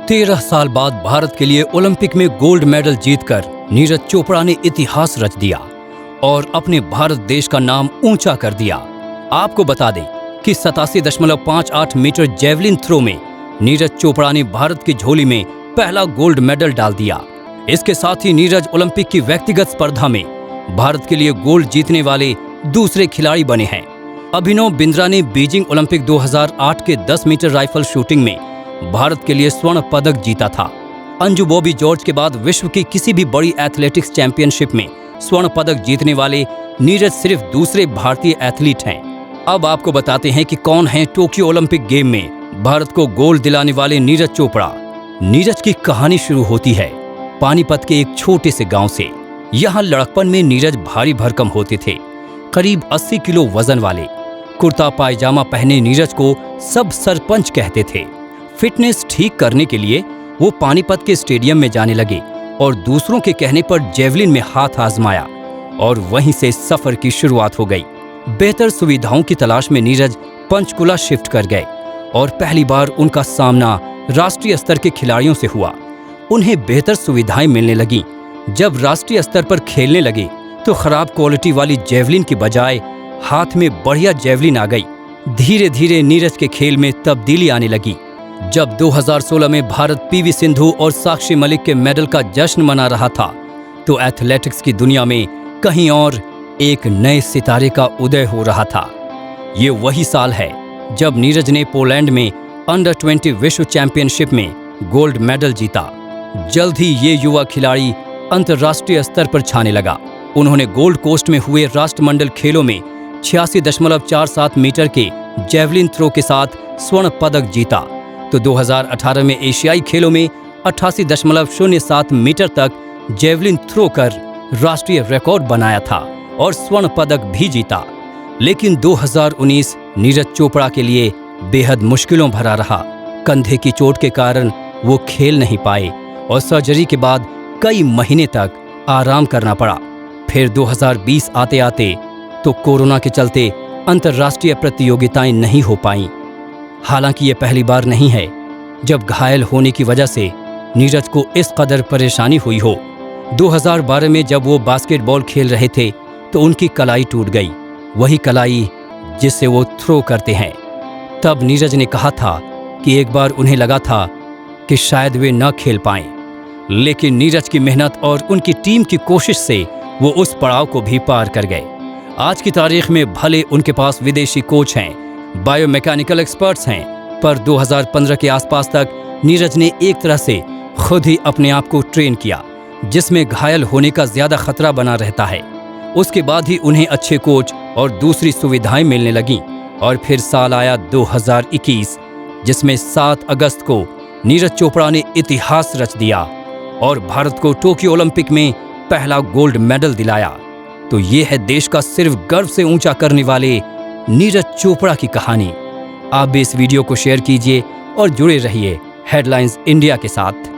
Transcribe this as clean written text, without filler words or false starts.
13 साल बाद भारत के लिए ओलंपिक में गोल्ड मेडल जीतकर नीरज चोपड़ा ने इतिहास रच दिया और अपने भारत देश का नाम ऊंचा कर दिया। आपको बता दें कि 87.58 मीटर जेवलिन थ्रो में नीरज चोपड़ा ने भारत की झोली में पहला गोल्ड मेडल डाल दिया। इसके साथ ही नीरज ओलंपिक की व्यक्तिगत स्पर्धा में भारत के लिए गोल्ड जीतने वाले दूसरे खिलाड़ी बने हैं। अभिनव बिंद्रा ने बीजिंग ओलंपिक 2008 के 10 मीटर राइफल शूटिंग में भारत के लिए स्वर्ण पदक जीता था। अंजू बॉबी जॉर्ज के बाद विश्व की किसी भी बड़ी एथलेटिक्स चैंपियनशिप में स्वर्ण पदक जीतने वाले नीरज सिर्फ दूसरे भारतीय एथलीट हैं। अब आपको बताते हैं कि कौन है टोक्यो ओलंपिक गेम में भारत को गोल्ड दिलाने वाले नीरज चोपड़ा। नीरज की कहानी शुरू होती है पानीपत के एक छोटे से गांव से। यहाँ लड़कपन में नीरज भारी भरकम होते थे, करीब 80 किलो वजन वाले। कुर्ता पायजामा पहने नीरज को सब सरपंच कहते थे। फिटनेस ठीक करने के लिए वो पानीपत के स्टेडियम में जाने लगे और दूसरों के कहने पर जेवलिन में हाथ आजमाया और वहीं से सफर की शुरुआत हो गई। बेहतर सुविधाओं की तलाश में नीरज पंचकुला शिफ्ट कर गए और पहली बार उनका सामना राष्ट्रीय स्तर के खिलाड़ियों से हुआ। उन्हें बेहतर सुविधाएं मिलने लगीं। जब राष्ट्रीय स्तर पर खेलने लगे तो खराब क्वालिटी वाली जेवलिन की बजाय हाथ में बढ़िया जेवलिन आ गई। धीरे धीरे नीरज के खेल में तब्दीली आने लगी। जब 2016 में भारत पीवी सिंधु और साक्षी मलिक के मेडल का जश्न मना रहा था तो एथलेटिक्स की दुनिया में कहीं और एक नए सितारे का उदय हो रहा था। ये वही साल है जब नीरज ने पोलैंड में अंडर 20 विश्व चैंपियनशिप में गोल्ड मेडल जीता। जल्द ही ये युवा खिलाड़ी अंतर्राष्ट्रीय स्तर पर छाने लगा। उन्होंने गोल्ड कोस्ट में हुए राष्ट्रमंडल खेलों में 86.47 मीटर के जेवलिन थ्रो के साथ स्वर्ण पदक जीता तो 2018 में एशियाई खेलों में 88.07 मीटर तक जेवलिन थ्रो कर राष्ट्रीय रिकॉर्ड बनाया था और स्वर्ण पदक भी जीता। लेकिन 2019 नीरज चोपड़ा के लिए बेहद मुश्किलों भरा रहा। कंधे की चोट के कारण वो खेल नहीं पाए और सर्जरी के बाद कई महीने तक आराम करना पड़ा। फिर 2020 आते आते तो कोरोना के चलते अंतर्राष्ट्रीय प्रतियोगिताएं नहीं हो पाईं। हालांकि ये पहली बार नहीं है जब घायल होने की वजह से नीरज को इस कदर परेशानी हुई हो। 2012 में जब वो बास्केटबॉल खेल रहे थे तो उनकी कलाई टूट गई, वही कलाई जिससे वो थ्रो करते हैं। तब नीरज ने कहा था कि एक बार उन्हें लगा था कि शायद वे न खेल पाएं, लेकिन नीरज की मेहनत और उनकी टीम की कोशिश से वो उस पड़ाव को भी पार कर गए। आज की तारीख में भले उनके पास विदेशी कोच हैं, बायोमैकेनिकल एक्सपर्ट्स हैं, पर 2015 के आसपास तक नीरज ने एक तरह से खुद ही अपने आप को ट्रेन किया, जिसमें घायल होने का ज्यादा खतरा बना रहता है। उसके बाद ही उन्हें अच्छे कोच और दूसरी सुविधाएं मिलने लगीं और फिर साल आया 2021 जिसमें 7 अगस्त को नीरज चोपड़ा ने इतिहास रच दिया और भारत को टोक्यो ओलंपिक में पहला गोल्ड मेडल दिलाया। तो ये है देश का सिर्फ गर्व से ऊंचा करने वाले नीरज चोपड़ा की कहानी। आप भी इस वीडियो को शेयर कीजिए और जुड़े रहिए हेडलाइंस इंडिया के साथ।